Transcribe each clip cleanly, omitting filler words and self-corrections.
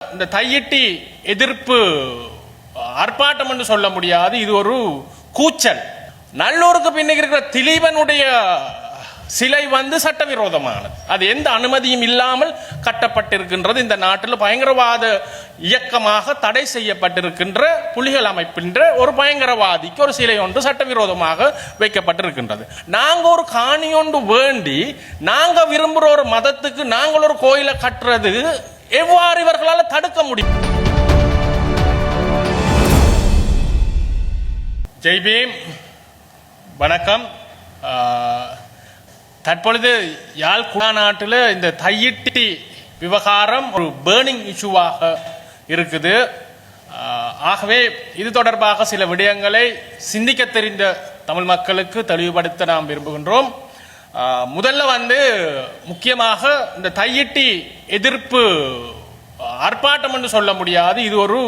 இந்த தையிட்டி எதிர்ப்பு ஆர்ப்பாட்டம் என்று சொல்ல முடியாது. இது ஒரு கூச்சல். நல்லூருக்கு பின்னுக்கு இருக்கிற திலீபனுடைய சிலை சட்டவிரோதமானது. அது எந்த அனுமதியும் இல்லாமல் கட்டப்பட்டிருக்கின்றது. இந்த நாட்டில் பயங்கரவாத இயக்கமாக தடை செய்யப்பட்டிருக்கின்ற புலிகள் அமைப்பின்ற ஒரு பயங்கரவாதிக்கு ஒரு சிலை ஒன்று சட்டவிரோதமாக வைக்கப்பட்டிருக்கின்றது. நாங்க ஒரு காணி ஒன்று வேண்டி நாங்க விரும்புகிற ஒரு மதத்துக்கு நாங்கள் ஒரு கோயிலை கட்டுறது எவ்வாறு இவர்களால் தடுக்க முடியும்? ஜெய் பீம், வணக்கம். தற்பொழுது யாழ் நாட்டில் இந்த தையிட்டி விவகாரம் ஒரு பேர்னிங் இஷ்யூவாக இருக்குது. ஆகவே இது தொடர்பாக சில விடயங்களை சிந்திக்க தெரிந்த தமிழ் மக்களுக்கு தெளிவுபடுத்த நாம் விரும்புகின்றோம். முதல்ல முக்கியமாக இந்த தையிட்டி எதிர்ப்பு ஆர்ப்பாட்டம் என்று சொல்ல முடியாது. இது ஒரு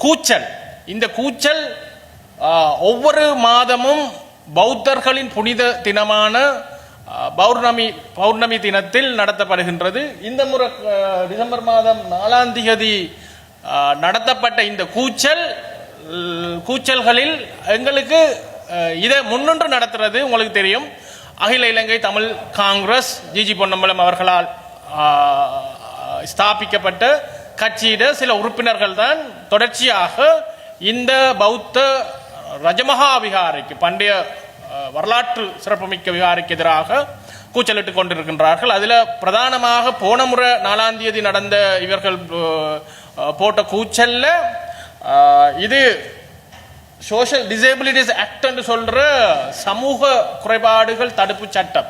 கூச்சல். இந்த கூச்சல் ஒவ்வொரு மாதமும் பௌத்தர்களின் புனித தினமான பௌர்ணமி தினத்தில் நடத்தப்படுகின்றது. இந்த முறை டிசம்பர் மாதம் 4ஆம் தேதி நடத்தப்பட்ட இந்த கூச்சல்களில் எங்களுக்கு இதை முன்னின்று நடத்துறது உங்களுக்கு தெரியும். அகில இலங்கை தமிழ் காங்கிரஸ் ஜிஜி பொன்னம்பலம் அவர்களால் ஸ்தாபிக்கப்பட்ட கட்சியிட சில உறுப்பினர்கள் தான் தொடர்ச்சியாக இந்த பௌத்த ரஜமகா விகாரைக்கு, பண்டைய வரலாற்று சிறப்புமிக்க விகாரைக்கு எதிராக கூச்சலிட்டுக் கொண்டிருக்கின்றார்கள். அதில் பிரதானமாக போன முறை 4ஆம் தேதி நடந்த இவர்கள் போட்ட கூச்சல்ல இது சோஷியல் டிசேபிலிட்டிஸ் ஆக்ட் என்று சொல்ற சமூக குறைபாடுகள் தடுப்பு சட்டம்,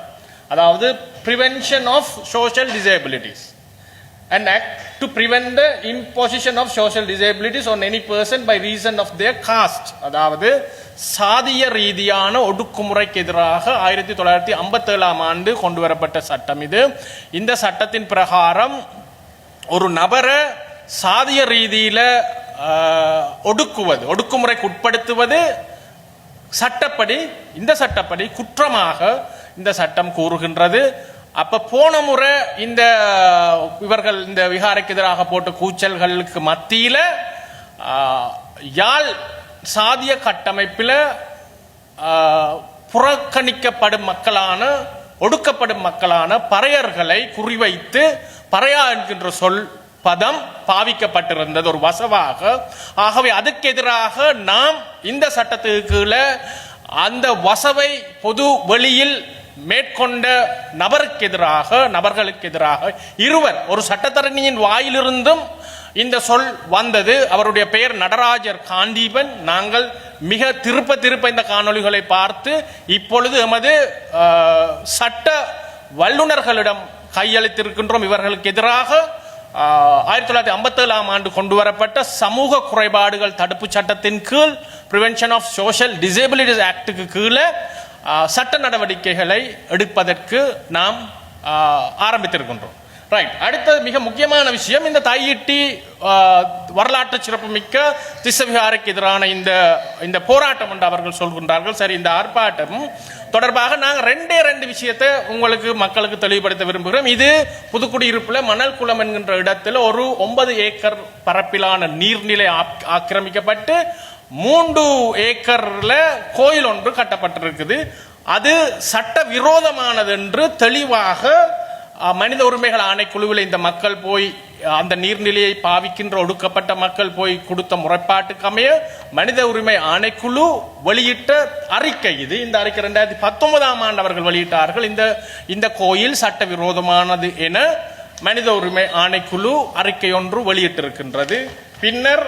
அதாவது prevention of social disabilities an act to prevent the imposition of social disabilities on any person by reason of their caste, அதாவது சாதிய ரீதியான ஒடுக்குமுறைக்கு எதிராக 1957ஆம் ஆண்டு கொண்டு வரப்பட்ட சட்டம் இது. இந்த சட்டத்தின் பிரகாரம் ஒரு நபரை சாதிய ரீதியில ஒடுக்குமுறைக்கு உட்படுத்துவது சட்டப்படி, இந்த சட்டப்படி குற்றமாக இந்த சட்டம் கூறுகின்றது. அப்ப போன முறை இவர்கள் இந்த விகாரைக்கு எதிராக போட்ட கூச்சல்களுக்கு மத்தியில யாழ் சாதிய கட்டமைப்பில் புறக்கணிக்கப்படும் மக்களான, ஒடுக்கப்படும் மக்களான பறையர்களை குறிவைத்து பறையா என்கின்ற சொல் பதம் பாவிக்கப்பட்டிருந்தது ஒரு வசவாக. ஆகவே அதுக்கு எதிராக நாம் இந்த சட்டத்துக்கு அந்த வசவை பொது வெளியில் மேற்கொண்ட நபர்களுக்கு எதிராக இருவர், ஒரு சட்டத்தரணியின் வாயிலிருந்தும் இந்த சொல் வந்தது. அவருடைய பெயர் நடராஜர் காண்டீபன். நாங்கள் மிக திருப்ப இந்த காணொளிகளை பார்த்து இப்பொழுது எமது சட்ட வல்லுநர்களிடம் கையளித்திருக்கின்றோம். இவர்களுக்கு எதிராக 1957ஆம் ஆண்டு கொண்டு வரப்பட்ட சமூக குறைபாடுகள் தடுப்பு சட்டத்தின் கீழ், பிரிவென்ஷன் ஆஃப் சோஷியல் டிசேபிலிட்டிஸ் ஆக்டுக்கு கீழே சட்ட நடவடிக்கைகளை எடுப்பதற்கு நாம் ஆரம்பித்திருக்கின்றோம். ரைட். அடுத்த மிக முக்கியமான விஷயம், இந்த தையிட்டி வரலாற்று சிறப்புமிக்க திஸ்ஸவிகாரைக்கு எதிரான இந்த போராட்டம் என்று அவர்கள் சொல்கின்றார்கள். சரி, இந்த ஆர்ப்பாட்டம் தொடர்பாக நாங்கள் ரெண்டு விஷயத்தை மக்களுக்கு தெளிவுபடுத்த விரும்புகிறோம். இது புதுக்குடியிருப்புல மணல் குளம் என்கின்ற இடத்துல ஒரு 9 ஏக்கர் பரப்பிலான நீர்நிலை ஆக்கிரமிக்கப்பட்டு 3 ஏக்கர்ல கோயில் ஒன்று கட்டப்பட்டிருக்குது. அது சட்ட விரோதமானது என்று தெளிவாக மனித உரிமைகள் ஆணைக்குழுவில் இந்த மக்கள் போய் அந்த நீர்நிலையை பாவிக்கின்ற ஒடுக்கப்பட்ட மக்கள் போய் கொடுத்த முறைப்பாட்டுக்கு அமைய மனித உரிமை ஆணைக்குழு வெளியிட்ட அறிக்கை இது. இந்த அறிக்கை 2019ஆம் ஆண்டு அவர்கள் வெளியிட்டார்கள். இந்த கோயில் சட்ட விரோதமானது என மனித உரிமை ஆணைக்குழு அறிக்கை ஒன்று வெளியிட்டிருக்கின்றது. பின்னர்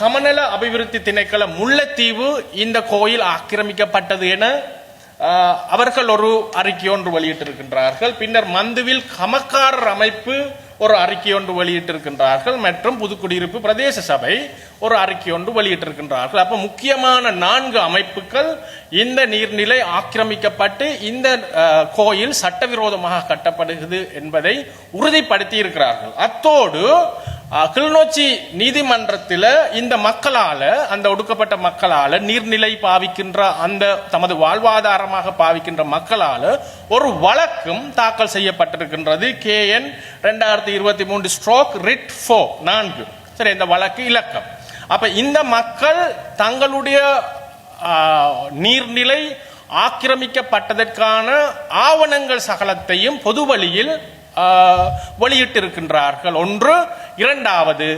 கமநல அபிவிருத்தி திணைக்கள முல்லைத்தீவு இந்த கோயில் ஆக்கிரமிக்கப்பட்டது என அவர்கள் ஒரு அறிக்கை ஒன்று வெளியிட்டிருக்கின்றார்கள். பின்னர் மந்துவில் கமக்காரர் அமைப்பு ஒரு அறிக்கை ஒன்று வெளியிட்டிருக்கின்றார்கள் மற்றும் புதுக்குடியிருப்பு பிரதேச சபை ஒரு அறிக்கை ஒன்று வெளியிட்டிருக்கின்றார்கள். அப்ப முக்கியமான 4 அமைப்புகள் இந்த நீர்நிலை ஆக்கிரமிக்கப்பட்டு இந்த கோயில் சட்டவிரோதமாக கட்டப்படுகிறது என்பதை உறுதிப்படுத்தி இருக்கிறார்கள். அத்தோடு கிளிநொச்சி நீதிமன்றத்தில் இந்த மக்களால, அந்த ஒடுக்கப்பட்ட மக்களால, நீர்நிலை பாவிக்கின்ற அந்த தமது வாழ்வாதாரமாக பாவிக்கின்ற மக்களால ஒரு வழக்கும் தாக்கல் செய்யப்பட்டிருக்கின்றது. KN 2023/RIT 4. சரி, இந்த வழக்கு இலக்கம். அப்ப இந்த மக்கள் தங்களுடைய நீர்நிலை ஆக்கிரமிக்கப்பட்டதற்கான ஆவணங்கள் சகலத்தையும் பொது வழியில் வெளியிட்டிருக்கின்றார்கள். ஒன்று. இரண்டாவது,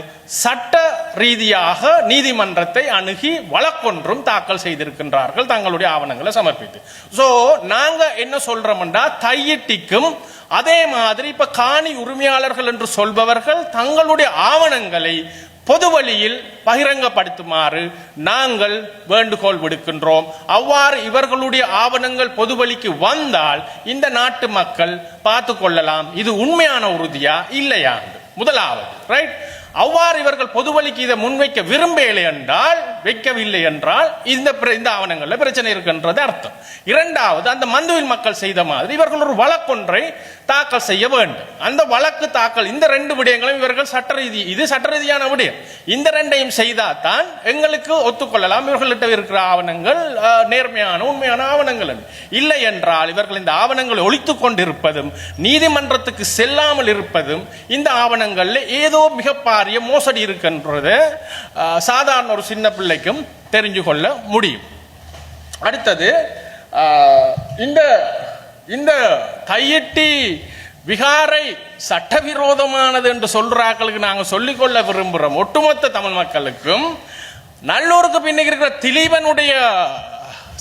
சட்ட ரீதியாக நீதிமன்றத்தை அணுகி வழக்கொன்றும் தாக்கல் செய்திருக்கின்றார்கள் தங்களுடைய ஆவணங்களை சமர்ப்பித்து. சோ நாங்க என்ன சொல்றோம்னா, தையிட்டிக்கும் அதே மாதிரி இப்ப காணி உரிமையாளர்கள் என்று சொல்பவர்கள் தங்களுடைய ஆவணங்களை பொது வழியில் பகிரங்கப்படுத்துமாறு நாங்கள் வேண்டுகோள் விடுக்கின்றோம். அவ்வாறு இவர்களுடைய ஆவணங்கள் பொது வழிக்கு வந்தால் இந்த நாட்டு மக்கள் பார்த்து கொள்ளலாம் இது உண்மையான உறுதியா இல்லையா. முதலாவது, ரைட். அவ்வாறு இவர்கள் பொது வழிக்கு இதை முன்வைக்க விரும்பவில்லை என்றால், வைக்கவில்லை என்றால் இந்த ஆவணங்கள்ல பிரச்சனை இருக்கின்றது அர்த்தம். இரண்டாவது, அந்த மந்துவில் மக்கள் செய்த மாதிரி இவர்கள் ஒரு வழக்கொன்றை தாக்கல் செய்ய வேண்டும். அந்த வழக்கு தாக்கல், இந்த ரெண்டு விடயங்களும் இவர்கள் இது சட்ட ரீதியான விடயம். இந்த ரெண்டையும் செய்தாதான் எங்களுக்கு ஒத்துக்கொள்ளலாம் இவர்கள்ட்ட இருக்கிற ஆவணங்கள் நேர்மையான உண்மையான ஆவணங்கள். இல்லை என்றால் இவர்கள் இந்த ஆவணங்களை ஒழித்துக் கொண்டிருப்பதும் நீதிமன்றத்துக்கு செல்லாமல் இருப்பதும் இந்த ஆவணங்கள்ல ஏதோ மிக மோசடி இருக்கின்றது சாதாரண ஒரு சின்ன பிள்ளைக்கும் தெரிஞ்சு கொள்ள முடியும். அடுத்தது, இந்த தையிட்டி விகாரை சட்டவிரோதமானது என்று சொல்றாக்களுக்கு நாங்க சொல்லிக்கொள்ள விரும்புகிறோம். ஒட்டுமொத்த தமிழ் மக்களுக்கும் நல்லூருக்கு பின்னுக்கு இருக்கிற திலீபனுடைய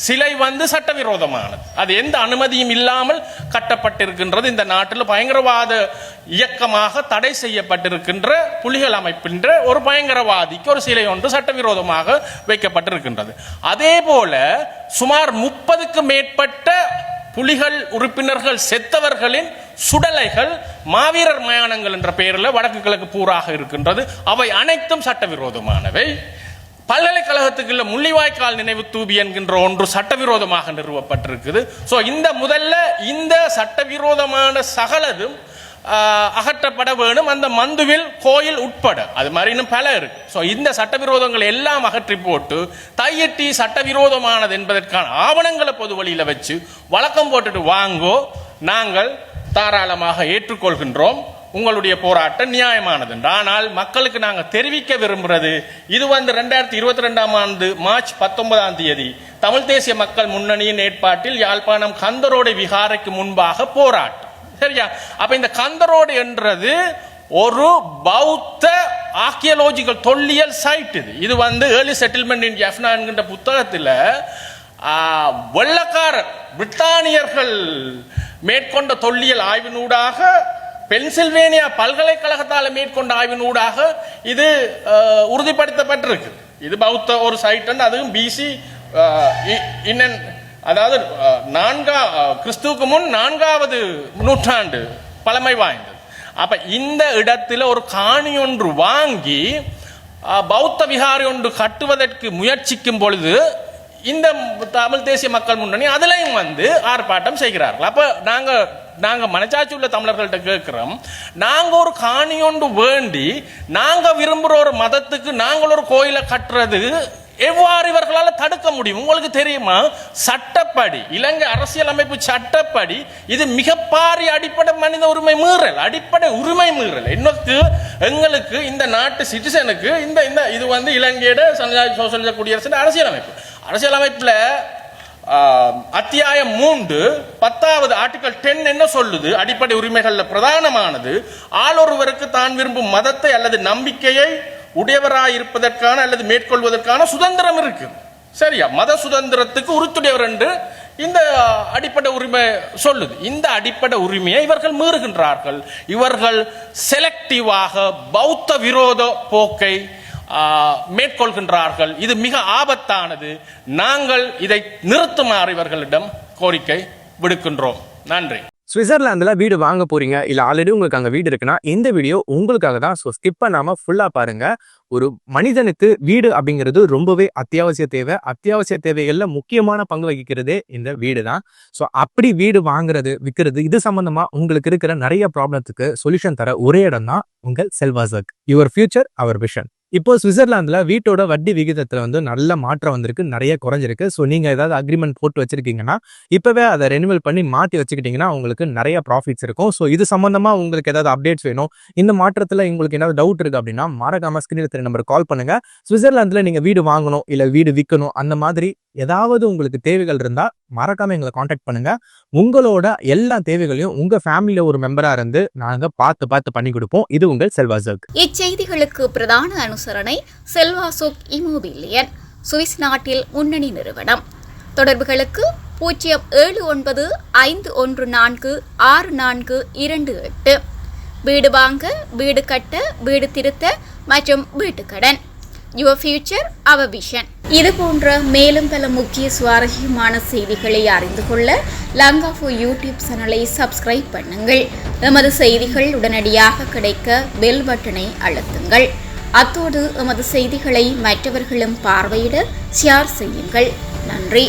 சிலை சட்டவிரோதமானது. அது எந்த அனுமதியும் இல்லாமல் கட்டப்பட்டிருக்கின்றது. இந்த நாட்டில் பயங்கரவாத இயக்கமாக தடை செய்யப்பட்டிருக்கின்ற புலிகள் அமைப்பின்ற ஒரு பயங்கரவாதிக்கு ஒரு சிலை ஒன்று சட்டவிரோதமாக வைக்கப்பட்டிருக்கின்றது. அதே போல சுமார் 30க்கும் மேற்பட்ட புலிகள் உறுப்பினர்கள் செத்தவர்களின் சுடலைகள் மாவீரர் மயானங்கள் என்ற பெயரில் வடக்கு கிழக்கு பூராக இருக்கின்றது. அவை அனைத்தும் சட்டவிரோதமானவை. பல்கலைக்கழகத்துக்குள்ள முள்ளிவாய்க்கால் நினைவு தூபி என்கின்ற ஒன்று சட்டவிரோதமாக நிறுவப்பட்டிருக்குது. சோ முதல்ல இந்த சட்டவிரோதமான சகலதும் அகற்றப்பட வேணும், அந்த மந்துவில் கோயில் உட்பட. அது மாதிரி இன்னும் பல இருக்கு. சோ இந்த சட்டவிரோதங்கள் எல்லாம் அகற்றி போட்டு தையிட்டி சட்டவிரோதமானது என்பதற்கான ஆவணங்களை பொது வழியில வச்சு வழக்கம் போட்டுட்டு வாங்கோ, நாங்கள் தாராளமாக ஏற்றுக்கொள்கின்றோம். உங்களுடைய போராட்டம் நியாயமானது. ஆனால் மக்களுக்கு நாங்கள் தெரிவிக்க விரும்புறது, இது 2022ஆம் ஆண்டு மார்ச் 19ஆம் தேதி தமிழ் தேசிய மக்கள் முன்னணியின் ஏற்பாட்டில் யாழ்ப்பாணம் கந்தரோடு விகாரைக்கு முன்பாக போராட்டம். சரியா? அப்ப இந்த கந்தரோடு என்றது ஒரு பௌத்த ஆர்கியாலஜிக்கல் தொல்லியல் சைட். இது ஏர்லி செட்டில்மெண்ட் இன் ஜெஃப்னா என்கின்ற புத்தகத்தில் வெள்ளக்கார பிரித்தானியர்கள் மேற்கொண்ட தொல்லியல் ஆய்வினூடாக, பென்சில்வேனியா பல்கலைக்கழகத்தால் மேற்கொண்ட ஆய்வினூடாக இது உறுதிப்படுத்தப்பட்டிருக்கு. இது பௌத்த ஒரு சைட். அதுவும் பிசி அதாவது கிறிஸ்துவுக்கு முன் 4வது நூற்றாண்டு பழமை வாய்ந்தது. அப்ப இந்த இடத்துல ஒரு காணி ஒன்று வாங்கி பௌத்த விகாரை ஒன்று கட்டுவதற்கு முயற்சிக்கும் பொழுது இந்த தமிழ் தேசிய மக்கள் முன்னணி அதுலயும் ஆர்ப்பாட்டம் செய்கிறார்கள். அப்ப நாங்க மனச்சாட்சி உள்ள தமிழர்கள்ட்ட கேட்கிறோம், நாங்க ஒரு காணி ஒன்று வேண்டி நாங்க விரும்புற ஒரு மதத்துக்கு நாங்கள் ஒரு கோயிலை கட்டுறது எவ்வாறு இவர்களால் தடுக்க முடியும்? உங்களுக்கு தெரியுமா, சட்டப்படி, இலங்கை அரசியல் அமைப்பு சட்டப்படி இது மிக பாரிய அடிப்படை மனித உரிமை மீறல், அடிப்படை உரிமை மீறல். எங்களுக்கு இந்த நாட்டு சிட்டிசனுக்கு இது இலங்கையோட சோசியலிச குடியரசு அரசியல் அமைப்புல அத்தியாயம் 3 10வது ஆர்டிகல் 10 என்ன சொல்லுது? அடிப்படை உரிமைகள்ல பிரதானமானது ஆளொருவருக்கு தான் விரும்பும் மதத்தை அல்லது நம்பிக்கையை உடையவராய் இருப்பதற்கான அல்லது மேற்கொள்வதற்கான சுதந்திரம் இருக்கு. சரியா? மத சுதந்திரத்துக்கு உறுத்துடையவர் என்று இந்த அடிப்படை உரிமை சொல்லுது. இந்த அடிப்படை உரிமையை இவர்கள் மீறுகின்றார்கள். இவர்கள் செலக்டிவாக பௌத்த விரோத போக்கை மேற்கொள்கின்றார்கள். இது மிக ஆபத்தானது. நாங்கள் இதை நிறுத்துமாறு இவர்களிடம் கோரிக்கை விடுக்கின்றோம். நன்றி. சுவிட்சர்லாந்துல வீடு வாங்க போறீங்க இல்ல ஆல்ரெடி உங்களுக்கு அங்க வீடு இருக்குன்னா இந்த வீடியோ உங்களுக்காக தான். ஸோ ஸ்கிப் பண்ணாம ஃபுல்லா பாருங்க. ஒரு மனிதனுக்கு வீடு அப்படிங்கிறது ரொம்பவே அத்தியாவசிய தேவை. அத்தியாவசிய தேவைகள்ல முக்கியமான பங்கு வகிக்கிறதே இந்த வீடு தான். ஸோ அப்படி வீடு வாங்குறது விற்கிறது இது சம்பந்தமா உங்களுக்கு இருக்கிற நிறைய ப்ராப்ளத்துக்கு சொல்யூஷன் தர ஒரே இடம் தான் உங்கள் செல்வாசக். Your future our vision. இப்போ சுவிட்சர்லாந்துல வீட்டோட வட்டி விகிதத்துல வந்து நல்ல மாற்றம் வந்திருக்கு, நிறைய குறைஞ்சிருக்கு. ஸோ நீங்க ஏதாவது அக்ரிமெண்ட் போட்டு வச்சிருக்கீங்கன்னா இப்பவே அதை ரெனிவல் பண்ணி மாற்றி வச்சுக்கிட்டீங்கன்னா உங்களுக்கு நிறைய ப்ராஃபிட்ஸ் இருக்கும். ஸோ இது சம்பந்தமா உங்களுக்கு ஏதாவது அப்டேட்ஸ் வேணும், இந்த மாற்றத்துல உங்களுக்கு ஏதாவது டவுட் இருக்கு அப்படின்னா மறக்காம ஸ்கிரீன்ல தெரிய நம்பர் கால் பண்ணுங்க. சுவிட்சர்லாந்துல நீங்க வீடு வாங்கணும் இல்ல வீடு விற்கணும் அந்த மாதிரி ஏதாவது உங்களுக்கு தேவைகள் இருந்தா மறக்காம எங்களை காண்டாக்ட் பண்ணுங்க. உங்களோட எல்லா தேவைகளையும் உங்க ஃபேமிலியில ஒரு மெம்பரா இருந்து நாங்க பார்த்து பண்ணி கொடுப்போம். இது உங்கள் செல்வாசக். இச்செய்திகளுக்கு பிரதான அனுசரணை செல்வாசோக் இமோபிலியன், சுவிஸ் நாட்டில் முன்னணி நிறுவனம். தொடர்புகளுக்கு 07951464428. வீடு வாங்க, வீடு கட்ட, வீடு திருத்த மற்றும் வீட்டுக்கடன். Your future our vision. இது போன்ற மேலும் பல முக்கிய சுவாரஸ்யமான செய்திகளை அறிந்து கொள்ள லங்காஃபோ யூடியூப் சேனலை சப்ஸ்கிரைப் பண்ணுங்கள். எமது செய்திகள் உடனடியாக கிடைக்க பெல் பட்டனை அழுத்துங்கள். அத்தோடு எமது செய்திகளை மற்றவர்களும் பார்வையிட ஷேர் செய்யுங்கள். நன்றி.